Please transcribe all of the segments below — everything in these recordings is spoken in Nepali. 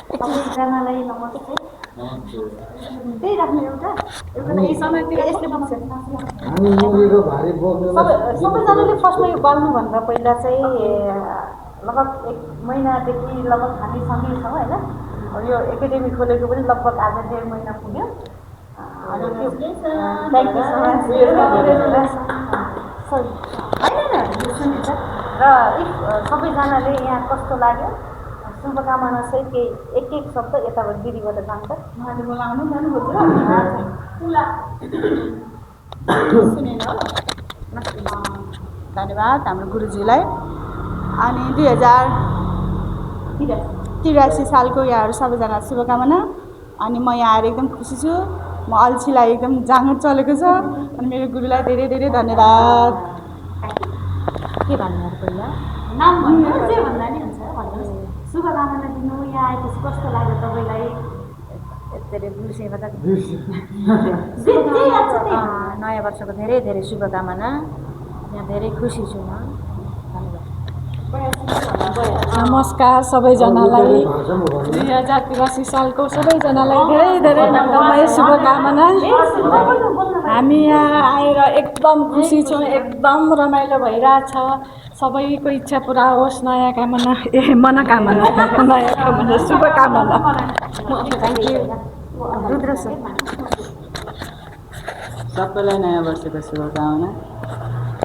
सबैजनालाई नमस्ते। त्यही राख्नु एउटा यही समयतिर यसले बन्छ। सबैजनाले फर्स्टमा यो बाल्नुभन्दा पहिला चाहिँ लगभग 1 महिनादेखि लगभग हामी सँगै छौँ होइन। यो एकाडेमी खोलेको पनि लगभग आज 1.5 महिना पुग्यो। Thank you so much. र सबैजनाले यहाँ कस्तो लाग्यो शुभकामना सहित केही एक शब्द यताबाट दिदीबाट जान्छ। उहाँले बोलाउनु जानुभएको धन्यवाद हाम्रो गुरुजीलाई। अनि 2083 सालको यहाँहरू सबैजना शुभकामना। अनि म यहाँ आएर एकदम खुसी छु। म अल्छीलाई एकदम जाँगर चलेको छ। अनि मेरो गुरुलाई धेरै धेरै धन्यवाद। के भन्नु पहिला नाम भन्नु जे भन्दा नि हुन्छ। शुभकामना दिनु। यहाँ आएपछि कस्तो लाग्यो तपाईँलाई? नयाँ वर्षको धेरै धेरै शुभकामना। यहाँ धेरै खुसी छु म। नमस्कार सबैजनालाई। 2083 सालको सबैजनालाई धेरै धेरै नमस्ते शुभकामना। हामी यहाँ आएर एकदम खुसी छौँ। एकदम रमाइलो भइरहेछ। सबैको इच्छा पुरा होस्। नयाँ कामना मनोकामना नयाँ कामना शुभकामना। Thank you Rudra sir. सबैलाई नयाँ वर्षको शुभकामना।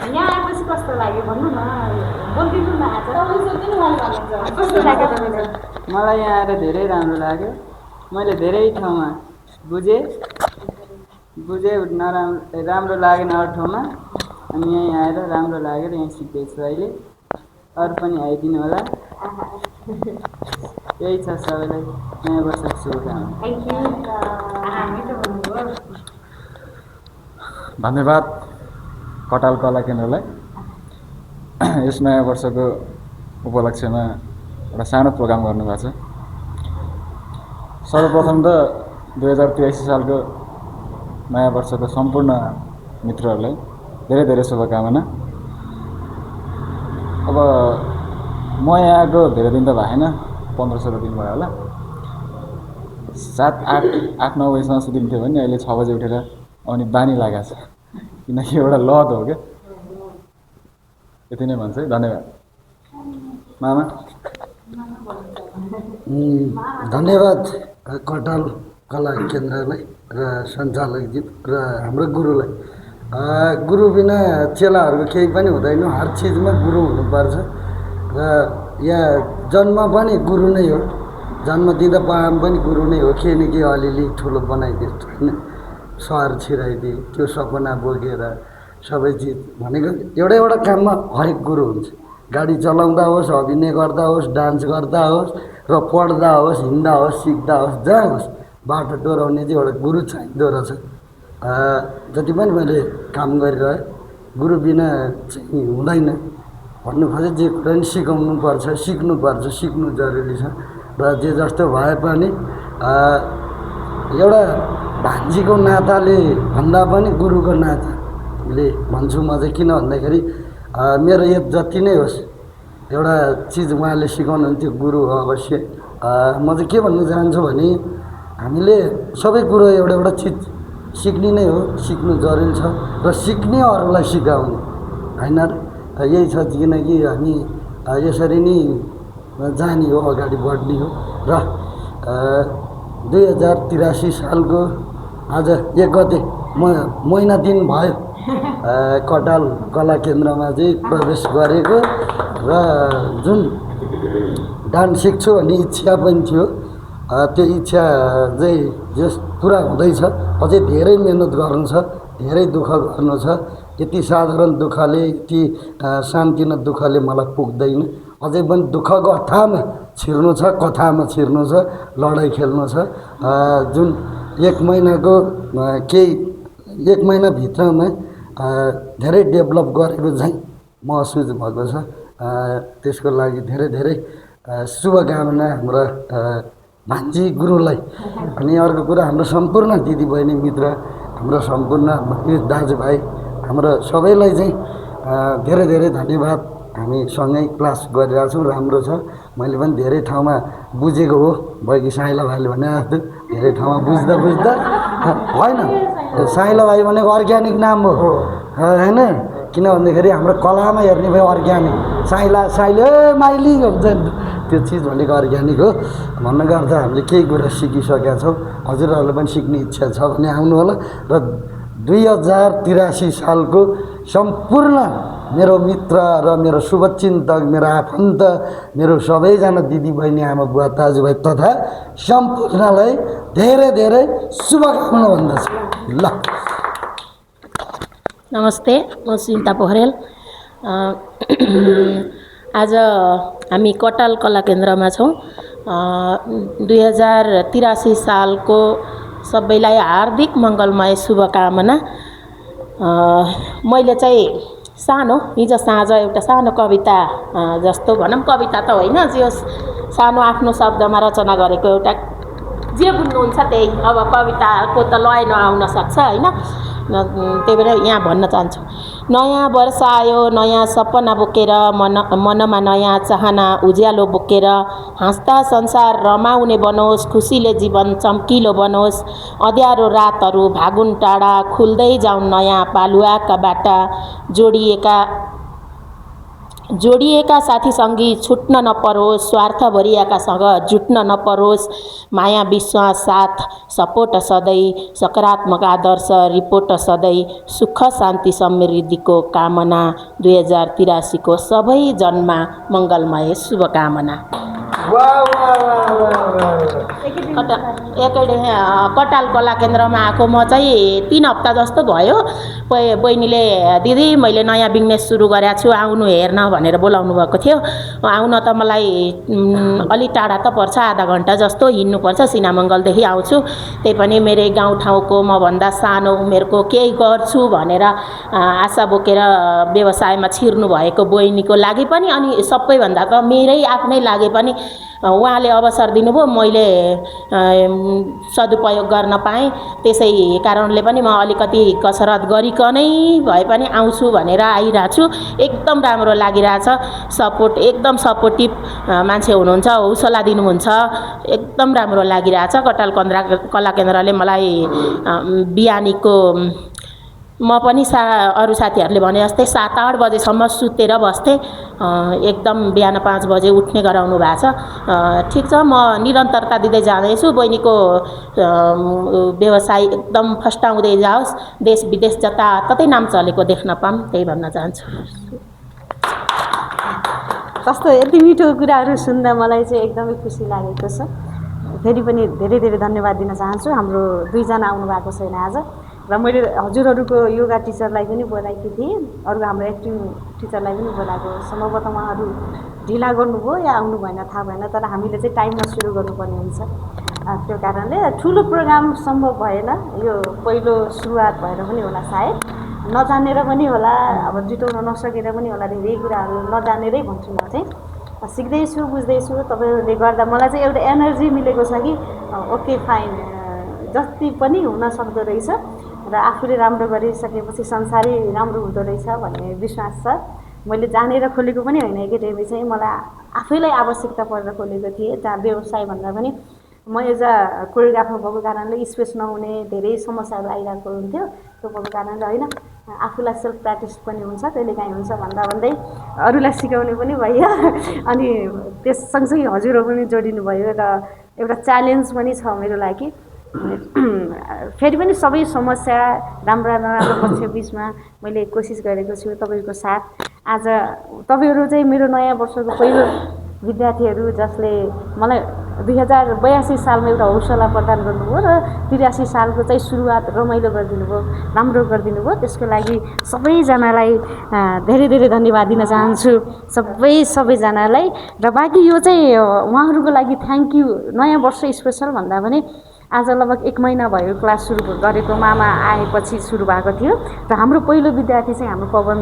यहाँ आएपछि कस्तो लाग्यो भन्नु न। बोलिदिनु न। आज कस्तो लाग्यो तपाईँलाई? मलाई यहाँ आएर धेरै राम्रो लाग्यो। मैले धेरै ठाउँमा बुझेँ राम्रो लागेन अरू ठाउँमा। अनि यहीँ आएर राम्रो लागेर यहाँ सिक्दैछु अहिले। अरू पनि आइदिनु होला। यही छ सबैलाई नयाँ वर्षको शुभकामना। धन्यवाद कटाल कला केन्द्रलाई यस नयाँ वर्षको उपलक्ष्यमा एउटा सानो प्रोग्राम गर्नुभएको छ। सर्वप्रथम त 2083 सालको नयाँ वर्षको सम्पूर्ण मित्रहरूलाई धेरै धेरै शुभकामना। अब म यहाँ आएको धेरै दिन त भएन, 15-16 दिन भयो होला। 7-8-9 बजीसम्म सुतिन्थ्यो भने अहिले 6 बजे उठेर आउने बानी लागेको छ। किनकि एउटा लत हो क्या। यति नै भन्छ है। धन्यवाद मामा। धन्यवाद कटाल कला केन्द्रलाई र सञ्चालकज्यू र हाम्रो गुरुलाई। गुरु बिना चेलाहरूको केही पनि हुँदैन। हर चिजमा गुरु हुनुपर्छ। र यहाँ जन्म पनि गुरु नै हो। जन्म दिँदा बाम पनि गुरु नै हो। केही न केही अलिअलि ठुलो बनाइदियो होइन। सहर छिराइदिए त्यो सपना बोकेर सबै चिज भनेको एउटा काममा हरेक गुरु हुन्छ। गाडी चलाउँदा होस्, अभिनय गर्दा होस्, डान्स गर्दा होस्, र पढ्दा होस्, हिँड्दा होस्, सिक्दा होस्, जहाँ होस् बाटो डोराउने चाहिँ एउटा गुरु चाहिँदो रहेछ। जति पनि मैले काम गरिरहेँ गुरु बिना चाहिँ हुँदैन। भन्नु खोजेँ जे कुरा पनि सिकाउनुपर्छ, सिक्नुपर्छ, सिक्नु जरुरी छ। र जे जस्तो भए पनि एउटा भान्जीको नाताले भन्दा पनि गुरुको नाताले भन्छु म चाहिँ। किन भन्दाखेरि मेरो एज जति नै होस् एउटा चिज उहाँले सिकाउनुहुन्थ्यो गुरु हो अवश्य। म चाहिँ के भन्नु चाहन्छु भने हामीले सबै कुरो एउटा चिज सिक्ने नै हो। सिक्नु जरुरी छ र सिक्ने अरूलाई सिकाउने होइन र। यही छ। किनकि हामी यसरी नै जाने हो, अगाडि बढ्ने हो। र 2083 सालको आज 1 गते महिना दिन भयो कटाल कला केन्द्रमा चाहिँ प्रवेश गरेको। र जुन डान्स सिक्छु भन्ने इच्छा पनि थियो त्यो इच्छा चाहिँ जस पुरा हुँदैछ। अझै धेरै मेहनत गर्नु छ, धेरै दुःख गर्नु छ। यति साधारण दुःखले, यति शान्तिनो दुःखले मलाई पुग्दैन। अझै पनि दुःखको अथाहमा छिर्नु छ, कथामा छिर्नु छ, लडाइँ खेल्नु छ। जुन 1 महिनाको केही 1 महिनाभित्रमा धेरै डेभलप गरेको चाहिँ महसुस भएको छ। त्यसको लागि धेरै धेरै शुभकामना हाम्रो भान्जी गुरुलाई। अनि अर्को कुरा हाम्रो सम्पूर्ण दिदीबहिनी मित्र, हाम्रो सम्पूर्ण दाजुभाइ, हाम्रो सबैलाई चाहिँ धेरै धेरै धन्यवाद। हामी सँगै क्लास गरिरहेको छौँ, राम्रो छ। मैले पनि धेरै ठाउँमा बुझेको हो, बैकी साइला भाइले भने जस्तो धेरै ठाउँमा बुझ्दा होइन। साइला भाइ भनेको अर्ग्यानिक नाम हो होइन, किन भन्दाखेरि हाम्रो कलामा हेर्ने भयो अर्ग्यानिक, साइले माइली हुन्छ त्यो चिज भनेको अर्ग्यानिक हो। भन्नुको अर्थ हामीले केही कुरा सिकिसकेका छौँ। हजुरहरूले पनि सिक्ने इच्छा छ भने आउनु होला। र 2083 सालको सम्पूर्ण मेरो मित्र र मेरो शुभचिन्तक, मेरो आफन्त, मेरो सबैजना दिदीबहिनी, आमा बुवा दाजुभाइ तथा सम्पूर्णलाई धेरै धेरै शुभकामना भन्दछु। ल नमस्ते, म सुनिता पोखरेल। आज हामी कटाल कला केन्द्रमा छौँ। 2083 सालको सबैलाई हार्दिक मङ्गलमय शुभकामना। मैले चाहिँ हिजो साँझ एउटा सानो कविता जस्तो भनौँ, कविता त होइन, जो सानो आफ्नो शब्दमा रचना गरेको एउटा जे बुझ्नुहुन्छ त्यही। अब कविताको त लय नआउन सक्छ होइन, त्यही भएर यहाँ भन्न चाहन्छु। नयाँ वर्ष आयो नयाँ सपना बोकेर, मनमा नयाँ चाहना उज्यालो बोकेर, हाँस्दा संसार रमाउने बनोस्, खुसीले जीवन चम्किलो बनोस्। अँध्यारो रातहरू भागुन टाढा, खुल्दै जाउन् नयाँ पालुवाका बाटा। जोडिएका साथीसँगी छुट्न नपरोस्, स्वार्थ भरिएकासँग जुट्न नपरोस्। माया विश्वास साथ सपोर्ट सधैँ, सकारात्मक आदर्श रिपोर्ट सधैँ। सुख शान्ति समृद्धिको कामना, 2083 को सबै जन्ममा मङ्गलमय शुभकामना। कटाल कला केन्द्रमा आएको म चाहिँ 3 हप्ता जस्तो भयो। बहिनीले दिदी मैले नयाँ बिजनेस सुरु गरेको छु, आउनु हेर्न भनेर बोलाउनु भएको थियो। आउन त मलाई अलि टाढा त पर्छ, आधा घन्टा जस्तो हिँड्नुपर्छ। सिनामङ्गलदेखि आउँछु, त्यही पनि मेरै गाउँठाउँको मभन्दा सानो उमेरको केही गर्छु भनेर आशा बोकेर व्यवसायमा छिर्नु भएको बहिनीको लागि पनि, अनि सबैभन्दा त मेरै आफ्नै लागि पनि उहाँले अवसर दिनुभयो, मैले सदुपयोग गर्न पाएँ। त्यसै कारणले पनि म अलिकति कसरत गरिकनै भए पनि आउँछु भनेर आइरहेको छु। एकदम राम्रो लागिरहेछ, सपोर्ट एकदम सपोर्टिभ मान्छे हुनुहुन्छ, हौसला दिनुहुन्छ, एकदम राम्रो लागिरहेछ। कटाल कला केन्द्रले मलाई बिहानीको म पनि अरू साथीहरूले भने जस्तै 7-8 बजेसम्म सुतेर बस्थेँ, एकदम बिहान 5 बजे उठ्ने गराउनु भएको छ। ठिक छ, म निरन्तरता दिँदै जाँदैछु। बहिनीको व्यवसाय एकदम फस्टाउँदै जाओस्, देश विदेश जताततै नाम चलेको देख्न पाऊँ, त्यही भन्न चाहन्छु। कस्तो यति मिठो कुराहरू सुन्दा मलाई चाहिँ एकदमै खुसी लागेको छ। फेरि पनि धेरै धेरै धन्यवाद दिन चाहन्छु। हाम्रो 2 जना आउनु भएको छैन आज, र मैले हजुरहरूको योगा टिचरलाई पनि बोलाएकी थिएँ, अरू हाम्रो एक्टिङ टिचरलाई पनि बोलाएको। सम्भवतः उहाँहरू ढिला गर्नुभयो या आउनु भएन थाहा भएन, तर हामीले चाहिँ टाइममा सुरु गर्नुपर्ने हुन्छ। त्यो कारणले ठुलो प्रोग्राम सम्भव भएन, यो पहिलो सुरुवात भएर पनि होला, सायद नजानेर पनि होला, अब जुटाउन नसकेर पनि होला। धेरै कुराहरू नजानेरै भन्छु, म चाहिँ सिक्दैछु, बुझ्दैछु। तपाईँहरूले गर्दा मलाई चाहिँ एउटा एनर्जी मिलेको छ कि ओके फाइन, जति पनि हुन सक्दो रहेछ र आफूले राम्रो गरिसकेपछि संसारै राम्रो हुँदो रहेछ भन्ने विश्वास छ। मैले जानेर खोलेको पनि होइन, एकाडेमी चाहिँ मलाई आफैलाई आवश्यकता परेर खोलेको थिएँ। जहाँ व्यवसाय भन्दा पनि म एज अ कोरियोग्राफर भएको कारणले स्पेस नहुने धेरै समस्याहरू आइरहेको हुन्थ्यो। त्यो भएको कारणले होइन, आफूलाई सेल्फ प्र्याक्टिस पनि हुन्छ, त्यसले काहीँ हुन्छ भन्दै अरूलाई सिकाउने पनि भयो। अनि त्यस सँगसँगै हजुरहरू पनि जोडिनु भयो र एउटा च्यालेन्ज पनि छ मेरो लागि। फेरि पनि सबै समस्या राम्रा नराम्रो पक्ष बिचमा मैले कोसिस गरेको छु तपाईँहरूको साथ। आज तपाईँहरू चाहिँ मेरो नयाँ वर्षको पहिलो विद्यार्थीहरू, जसले मलाई 2082 सालमा एउटा हौसला प्रदान गर्नुभयो र 83 सालको चाहिँ सुरुवात रमाइलो गरिदिनु भयो, राम्रो गरिदिनु भयो। त्यसको लागि सबैजनालाई धेरै धेरै धन्यवाद दिन चाहन्छु, सबैजनालाई। र बाँकी यो चाहिँ उहाँहरूको लागि थ्याङ्क यू। नयाँ वर्ष स्पेसल भन्दा पनि आज लगभग 1 महिना भयो क्लास सुरु गरेको, मामा आएपछि सुरु भएको थियो। र हाम्रो पहिलो विद्यार्थी चाहिँ हाम्रो पवन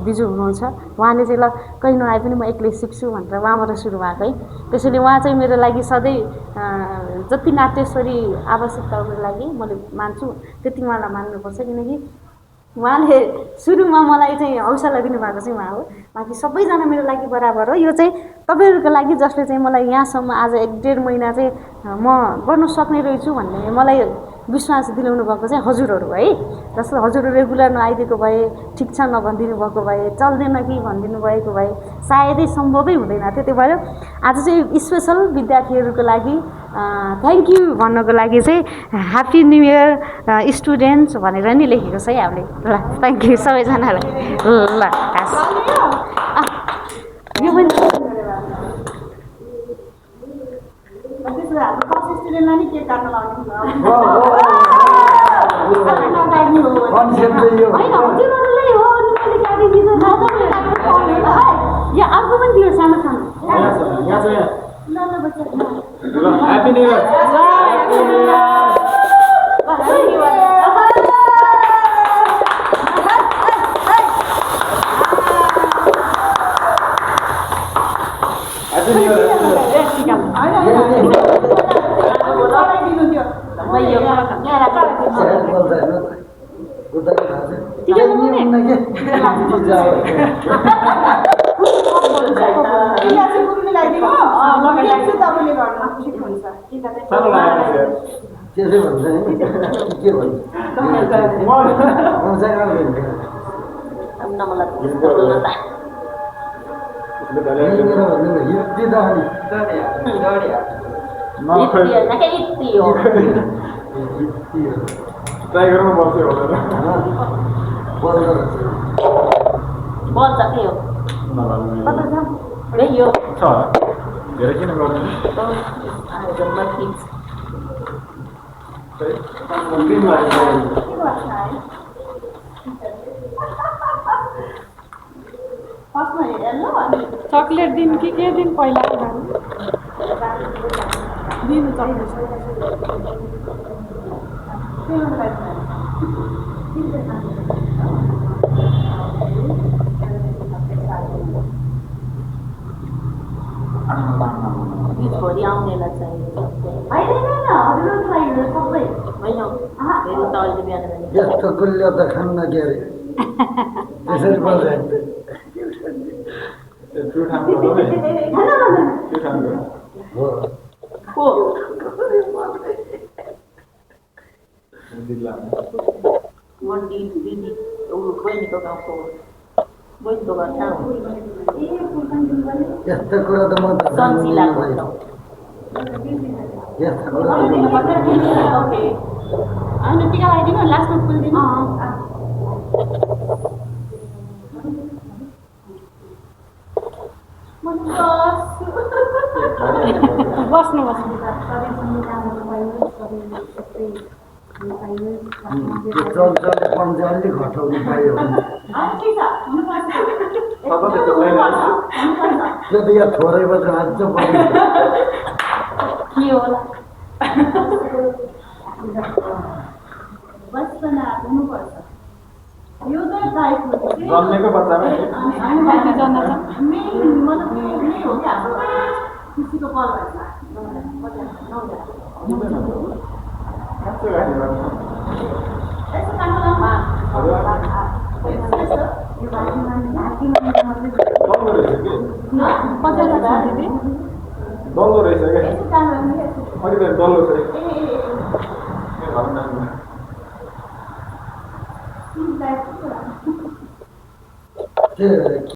बिजु हुनुहुन्छ। उहाँले चाहिँ ल कहीँ नआए पनि म एक्लै सिक्छु भनेर उहाँबाट सुरु भएको है। त्यसैले उहाँ चाहिँ मेरो लागि सधैँ जति नाट्यश्वरी आवश्यकताको लागि मैले मान्छु, त्यति उहाँलाई मान्नुपर्छ। किनकि उहाँले सुरुमा मलाई चाहिँ हौसला दिनुभएको चाहिँ उहाँ हो। बाँकी सबैजना मेरो लागि बराबर हो। यो चाहिँ तपाईँहरूको लागि जसले चाहिँ मलाई यहाँसम्म आज 1.5 महिना चाहिँ म गर्नु सक्ने रहेछु भन्ने मलाई विश्वास दिलाउनु भएको चाहिँ हजुरहरू है। जस्तो हजुरहरू रेगुलर नआइदिएको भए, ठिक छ नभनिदिनु भएको भए, चल्दैन कि भनिदिनु भएको भए सायदै सम्भवै हुँदैन थियो। त्यो भएर आज चाहिँ स्पेसल विद्यार्थीहरूको लागि थ्याङ्क यू भन्नको लागि चाहिँ ह्याप्पी न्यु इयर स्टुडेन्ट्स भनेर नि लेखेको छ है हामीले। ल थ्याङ्क यू सबैजनालाई। ल हस् यो पनि स्टुडेन्टलाई नि केक काट्न लाउने कन्सेप्ट चाहिँ यो होइन हजुरहरूलाई हो अनि मैले काटिदिनु या अर्को पनि दियो सानो सानो ह्याप्पी न्यु इयर। त्यसै भन्छ के भन्छ ट्राई गर्नु पर्छ बल्छ के हो यो छ धेरै किन गर्दैन चक्लेट दिन कि के दिन पहिला दिनु चक्लेट गीतभरि आउनेलाई चाहियो होइन फेरि त अहिले बिहान यस्तो गुल्य त खान्न के अरे त्यसरी बजायो को म दिदी बहिनीको गाउँको बहिनीको घर कहाँ हो यस्तो कुरा त म त सन्चिलाको यस्तो कुरा होइन टिका लगाइदिनु लास्टमा फुल दिनु बस्नु चल चलेपन चाहिँ अलिक घटाउनु पायो त्यो त यहाँ थोरैबाट अझ बढी के होला जन्मेको बच्चामा डल्लो रहेछ क्या अलिकति डल्लो छ के